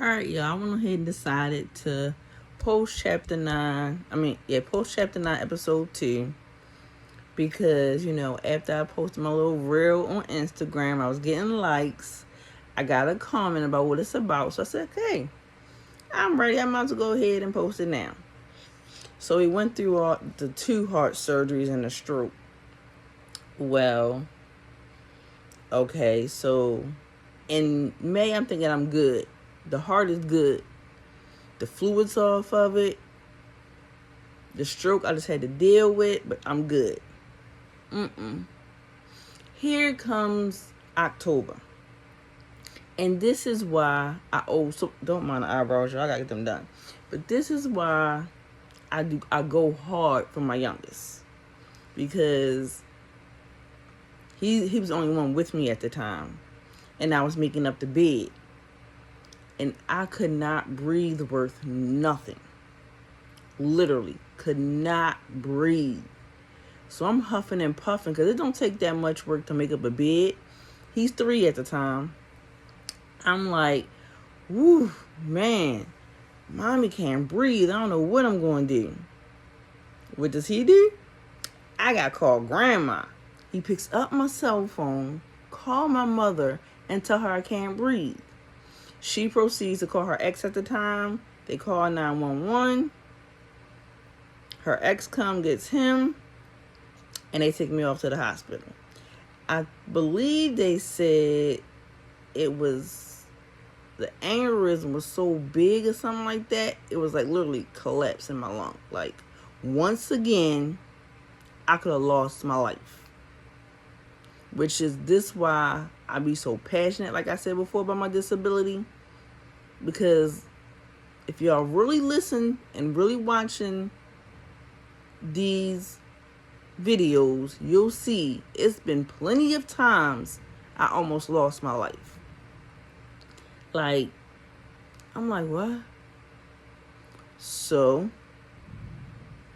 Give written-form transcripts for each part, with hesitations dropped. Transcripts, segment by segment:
Alright, y'all, I went ahead and decided to post chapter 9. Post chapter 9, episode 2. Because, after I posted my little reel on Instagram, I was getting likes. I got a comment about what it's about. So I said, okay, I'm ready. I'm about to go ahead and post it now. So we went through all the 2 heart surgeries and a stroke. Well, okay, so in May, I'm thinking I'm good. The heart is good. The fluids off of it. The stroke I just had to deal with, but I'm good. Here comes October. And this is why so don't mind the eyebrows, y'all. I gotta get them done. But this is why I go hard for my youngest. Because he was the only one with me at the time. And I was making up the bed. And I could not breathe worth nothing. Literally could not breathe. So I'm huffing and puffing because it don't take that much work to make up a bed. He's 3 at the time. I'm like, woo, man, mommy can't breathe. I don't know what I'm going to do. What does he do? I got to call grandma. He picks up my cell phone, call my mother, and tell her I can't breathe. She proceeds to call her ex at the time. They call 911. Her ex gets him, and they take me off to the hospital. I believe they said it was, the aneurysm was so big or something like that, it was like literally collapse in my lung. Like, once again, I could have lost my life. Which is this why I be so passionate, like I said before, about my disability. Because if y'all really listen and really watching these videos, you'll see it's been plenty of times I almost lost my life. Like, I'm like, what? So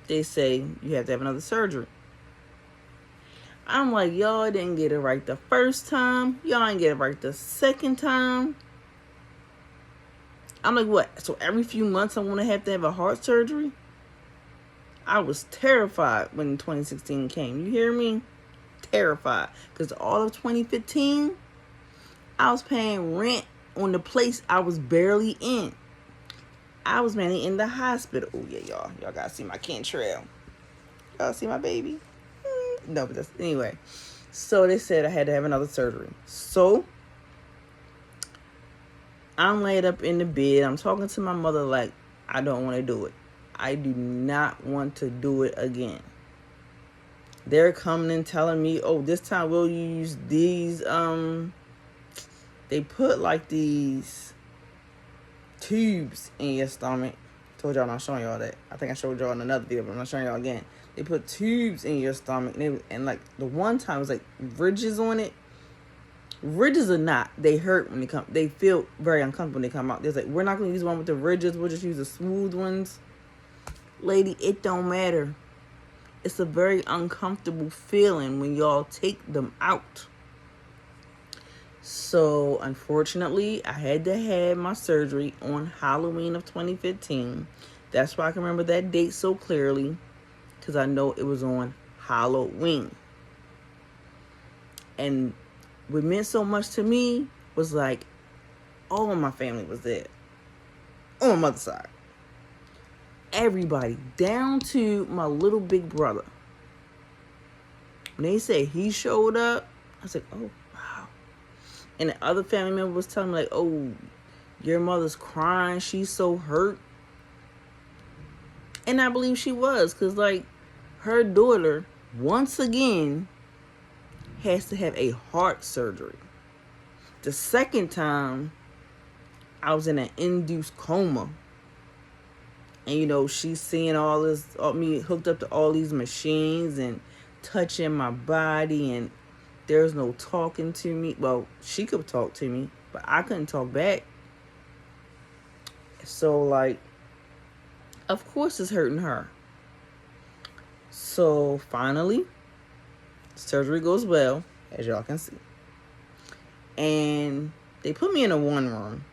they say you have to have another surgery. I'm like, y'all didn't get it right the first time. Y'all didn't get it right the second time. I'm like, what? So every few months I want to have a heart surgery? I was terrified when 2016 came. You hear me? Terrified. Because all of 2015, I was paying rent on the place I was barely in. I was mainly in the hospital. Oh, yeah, y'all. Y'all got to see my Kentrail. Y'all see my baby? No, but that's... Anyway. So they said I had to have another surgery. So I'm laid up in the bed. I'm talking to my mother like, I don't want to do it. I do not want to do it again. They're coming and telling me, oh, this time we'll use these, they put like these tubes in your stomach. Told y'all I'm not showing y'all that. I think I showed y'all in another video, but I'm not showing y'all again. They put tubes in your stomach, and like the one time it was like ridges on it. Ridges or not, they hurt when they come. They feel very uncomfortable when they come out. They're like, we're not going to use one with the ridges. We'll just use the smooth ones. Lady, it don't matter. It's a very uncomfortable feeling when y'all take them out. So, unfortunately, I had to have my surgery on Halloween of 2015. That's why I can remember that date so clearly. Because I know it was on Halloween. And what meant so much to me was like, all of my family was there. On my mother's side. Everybody, down to my little big brother. When they say he showed up, I was like, oh, wow. And the other family member was telling me like, oh, your mother's crying. She's so hurt. And I believe she was, because like her daughter, once again, has to have a heart surgery. The second time, I was in an induced coma. And, she's seeing all this, me hooked up to all these machines and touching my body. And there's no talking to me. Well, she could talk to me, but I couldn't talk back. So, like, of course it's hurting her. So, finally, surgery goes well, as y'all can see. And they put me in a 1 room.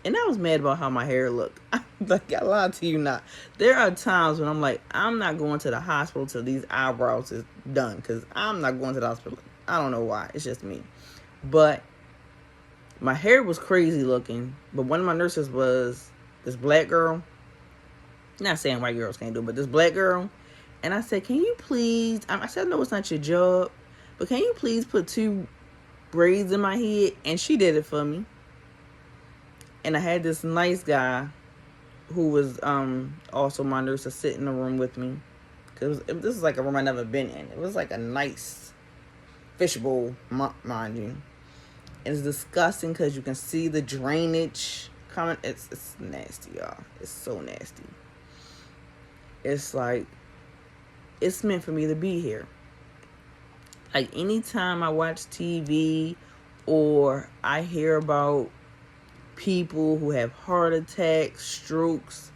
And I was mad about how my hair looked. I'm like, I lied to you not. There are times when I'm like, I'm not going to the hospital till these eyebrows is done. Because I'm not going to the hospital. I don't know why. It's just me. But my hair was crazy looking. But one of my nurses was this black girl. Not saying white girls can't do it, but this black girl. And I said, can you please, I said, no, it's not your job. But can you please put 2 braids in my head? And she did it for me. And I had this nice guy who was also my nurse to sit in the room with me. Because this is like a room I never been in. It was like a nice fishbowl, mind you. And it's disgusting because you can see the drainage coming. It's nasty, y'all. It's so nasty. It's like, it's meant for me to be here. Like, anytime I watch TV or I hear about people who have heart attacks, strokes,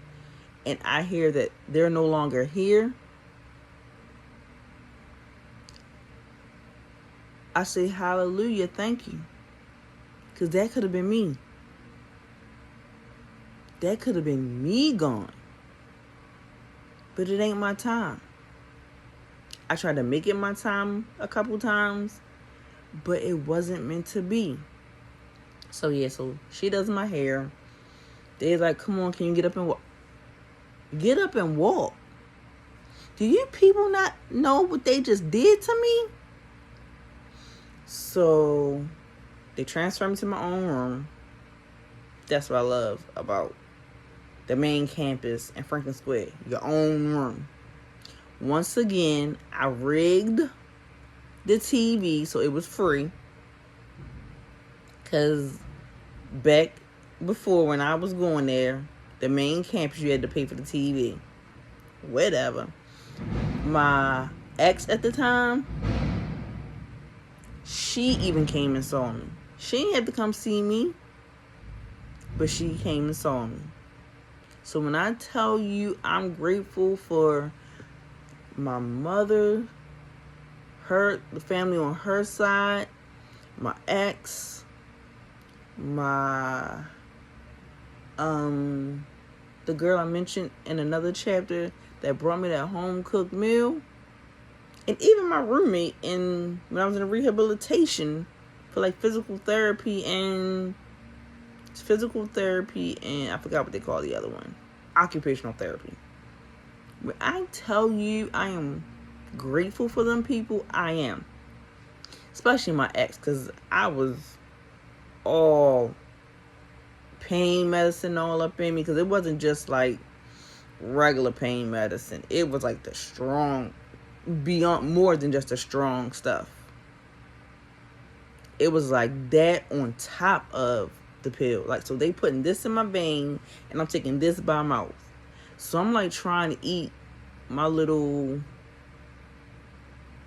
and I hear that they're no longer here, I say, hallelujah, thank you. Because that could have been me. That could have been me gone. But it ain't my time. I tried to make it my time a couple times, but it wasn't meant to be. So yeah, so she does my hair. They're like, come on, can you get up and walk? Get up and walk. Do you people not know what they just did to me? So they transfer me to my own room. That's what I love about the main campus in Franklin Square. Your own room. Once again, I rigged the TV so it was free. Because back before, when I was going there, the main campus, you had to pay for the TV. Whatever. My ex at the time, she even came and saw me. She didn't have to come see me, but she came and saw me. So when I tell you I'm grateful for my mother, the family on her side, my ex, my the girl I mentioned in another chapter that brought me that home cooked meal, and even my roommate when I was in rehabilitation for like physical therapy and I forgot what they call the other one, occupational therapy. When I tell you I am grateful for them people, I am. Especially my ex, because I was all pain medicine all up in me, because it wasn't just like regular pain medicine. It was like the strong, beyond, more than just the strong stuff. It was like that on top of the pill. Like, so they putting this in my vein and I'm taking this by mouth. So I'm like trying to eat my little,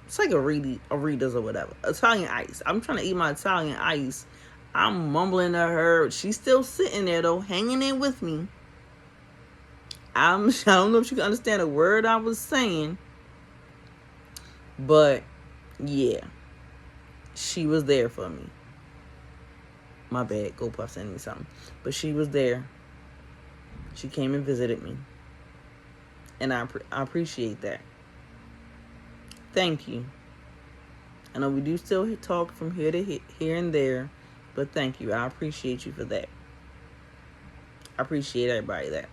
it's like a Rita's or whatever, Italian ice. I'm trying to eat my Italian ice. I'm mumbling to her. She's still sitting there though, hanging in with me. I don't know if she can understand a word I was saying, but yeah, she was there for me. My bad, Go Puff sent me something, but she was there. She came and visited me, and I appreciate that. Thank you. I know we do still talk from here and there, but thank you. I appreciate you for that. I appreciate everybody that.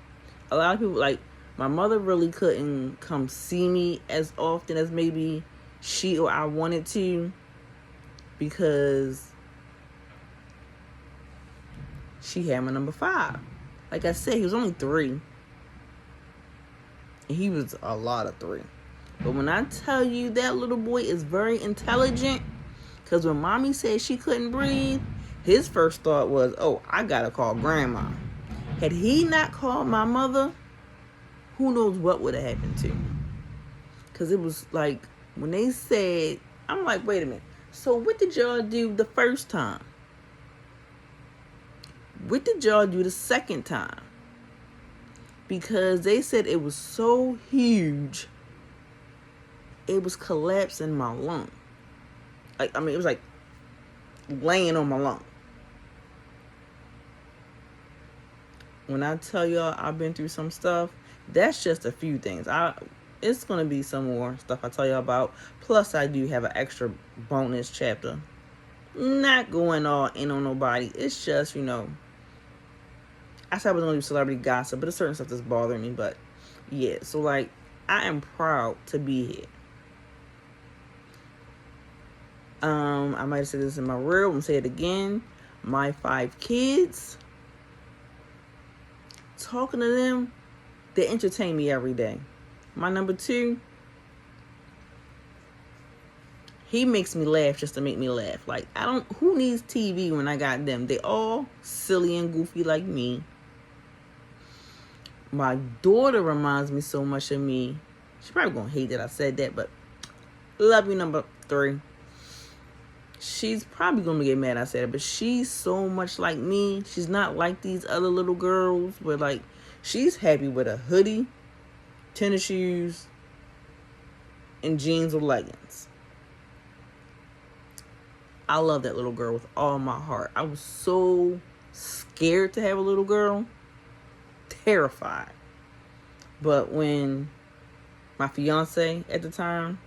A lot of people, like, my mother really couldn't come see me as often as maybe she or I wanted to, because she had my number 5. Like I said, he was only 3. And he was a lot of 3. But when I tell you that little boy is very intelligent, because when mommy said she couldn't breathe, his first thought was, oh, I gotta call grandma. Had he not called my mother, who knows what would have happened to me. Because it was like, when they said, I'm like, wait a minute. So what did y'all do the first time? What did y'all do the second time? Because they said it was so huge, it was collapsing my lung. Like, I mean, it was like laying on my lung. when I tell y'all I've been through some stuff, that's just a few things. It's gonna be some more stuff I tell y'all about. Plus, I do have an extra bonus chapter. Not going all in on nobody. It's just, I said I was gonna do celebrity gossip, but there's certain stuff that's bothering me. But yeah, so like, I am proud to be here. I might have said this in my reel. I'm gonna say it again. My 5 kids. Talking to them, they entertain me every day. My number 2, he makes me laugh just to make me laugh. Like, who needs TV when I got them? They all silly and goofy like me. My daughter reminds me so much of me. She's probably gonna hate that I said that, but love you, number 3. She's probably gonna get mad I said it, but she's so much like me. She's not like these other little girls where, like, she's happy with a hoodie, tennis shoes, and jeans or leggings. I love that little girl with all my heart. I was so scared to have a little girl, terrified. But when my fiance at the time,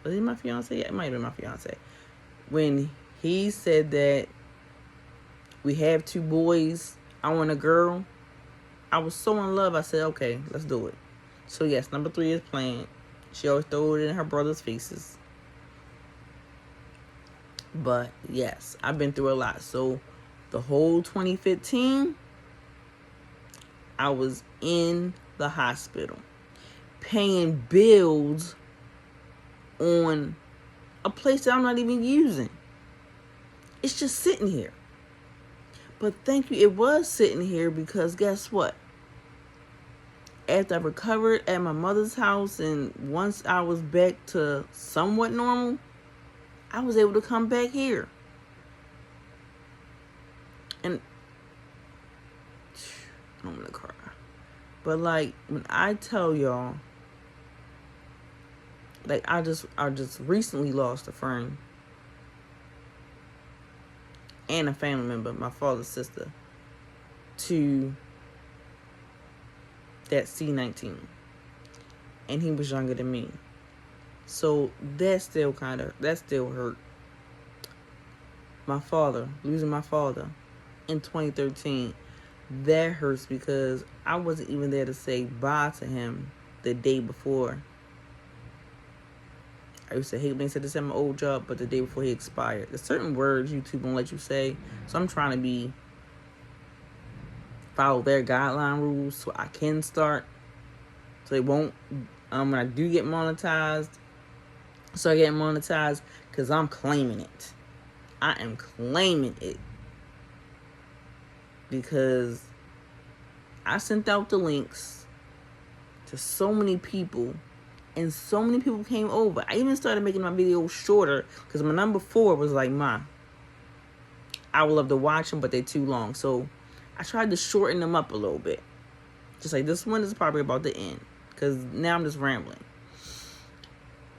was he my fiance? Yeah, it might have been my fiance. When he said that we have 2 boys, I want a girl, I was so in love. I said, okay, let's do it. So yes, number 3 is planned. She always throw it in her brother's faces. But yes, I've been through a lot. So the whole 2015, I was in the hospital paying bills on a place that I'm not even using. It's just sitting here. But thank you, it was sitting here because guess what? After I recovered at my mother's house and once I was back to somewhat normal, I was able to come back here. And I'm gonna cry. But like, when I tell y'all, like, I just recently lost a friend and a family member, my father's sister, to that C-19. And he was younger than me. So that still hurt. Losing my father in 2013, that hurts because I wasn't even there to say bye to him the day before. I used to hate when they said this at my old job, but the day before he expired. There's certain words YouTube won't let you say, so I'm trying to follow their guideline rules so I can start. So they won't, when I do get monetized, so I get monetized because I'm claiming it. I am claiming it. Because I sent out the links to so many people and so many people came over. I even started making my videos shorter because my number 4 was like, I would love to watch them, but they're too long. So I tried to shorten them up a little bit. Just like this one is probably about to end because now I'm just rambling.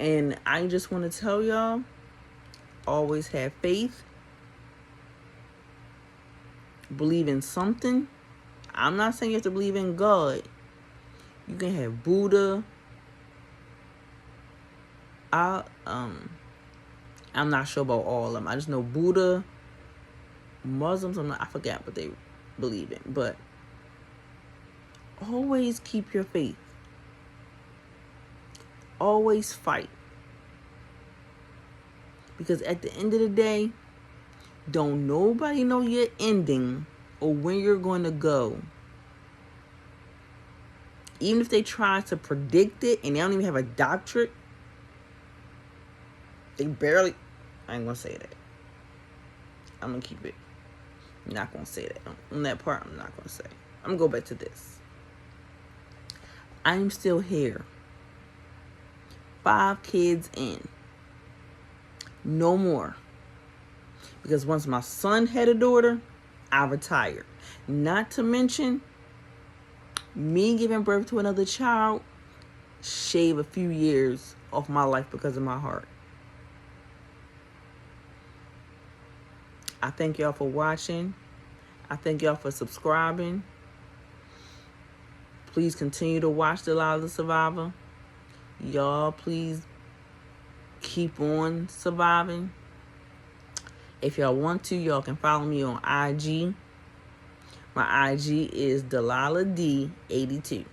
And I just want to tell y'all, always have faith. Believe in something. I'm not saying you have to believe in God. You can have Buddha. I'm not sure about all of them. I just know Buddha, Muslims, I forgot what they believe in. But always keep your faith. Always fight. Because at the end of the day, don't nobody know your ending or when you're going to go. Even if they try to predict it and they don't even have a doctorate, I ain't going to say that. I'm going to keep it. I'm not going to say that. On that part, I'm not going to say. I'm going to go back to this. I'm still here. 5 kids in. No more. Because once my son had a daughter, I retired. Not to mention, me giving birth to another child shave a few years off my life because of my heart. I thank y'all for watching. I thank y'all for subscribing. Please continue to watch Delilah the Survivor. Y'all, please keep on surviving. If y'all want to, y'all can follow me on IG. My IG is Delilah D82.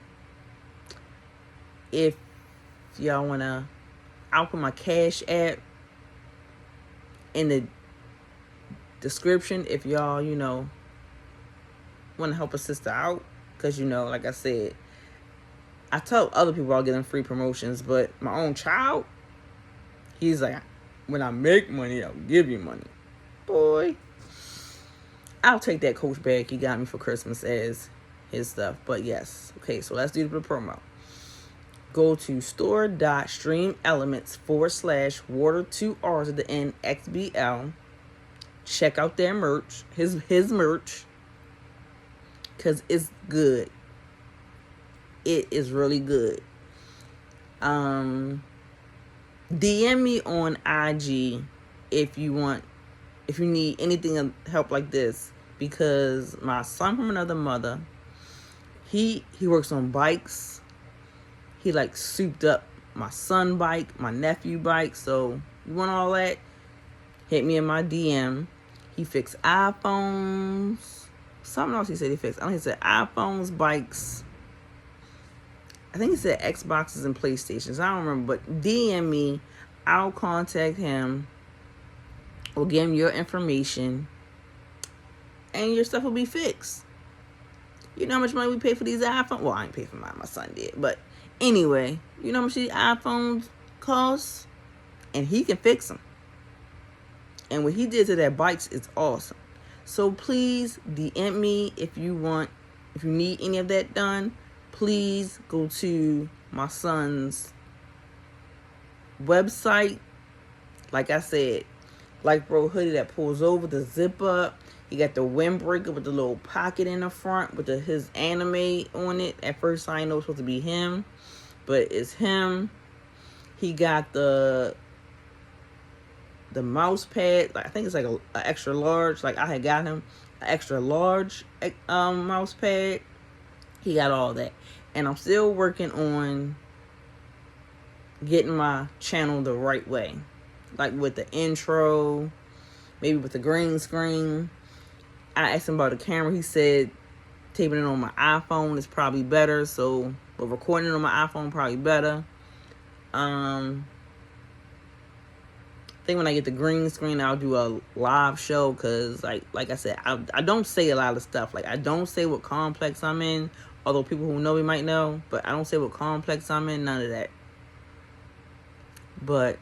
If y'all want to, I'll put my Cash App in the description if y'all, want to help a sister out. Because, like I said, I tell other people I'll get them free promotions, but my own child, he's like, when I make money, I'll give you money. Boy, I'll take that Coach bag you got me for Christmas as his stuff. But yes, okay, so let's do the promo. Go to store.streamelements/water 2 R's at the end XBL. Check out their merch, his merch, because it's good. It is really good. DM me on IG if you need anything help like this, because my son from another mother, he works on bikes. He like souped up my son bike, my nephew bike. So you want all that? Hit me in my DM. He fixed iPhones. Something else he said he fixed. I don't know, he said iPhones, bikes. I think he said Xboxes and PlayStations. I don't remember, but DM me. I'll contact him or give him your information, and your stuff will be fixed. You know how much money we pay for these iPhones? Well, I ain't pay for mine. My son did. But anyway, you know how much these iPhones cost? And he can fix them. And what he did to their bikes is awesome. So please DM me if you need any of that done. Please go to my son's website. Like I said, Like Bro hoodie that pulls over, the zip up. He got the windbreaker with the little pocket in the front with his anime on it. At first I didn't know it was supposed to be him, but it's him. He got the mouse pad. I think it's like a extra large. Like I had got him an extra large mouse pad. He got all that. And I'm still working on getting my channel the right way. Like with the intro, maybe with the green screen. I asked him about the camera. He said taping it on my iPhone is probably better. But recording it on my iPhone probably better. I think when I get the green screen, I'll do a live show. Because, like I said, I don't say a lot of stuff. Like, I don't say what complex I'm in. Although people who know me might know. But I don't say what complex I'm in. None of that. But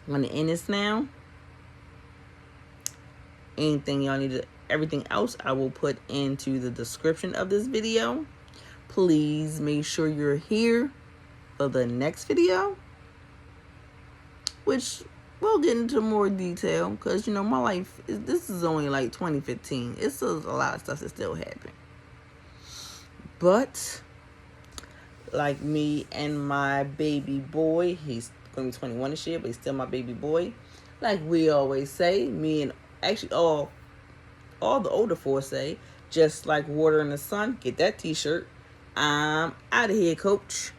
I'm going to end this now. Anything y'all need to... Everything else I will put into the description of this video. Please make sure you're here for the next video. Which we'll get into more detail. Because, my life... This is only like 2015. It's still a lot of stuff that still happening. But... like me and my baby boy. He's going to be 21 this year. But he's still my baby boy. Like we always say. Me and... Actually, all the older four say, just like water in the sun, get that t-shirt. I'm out of here, coach.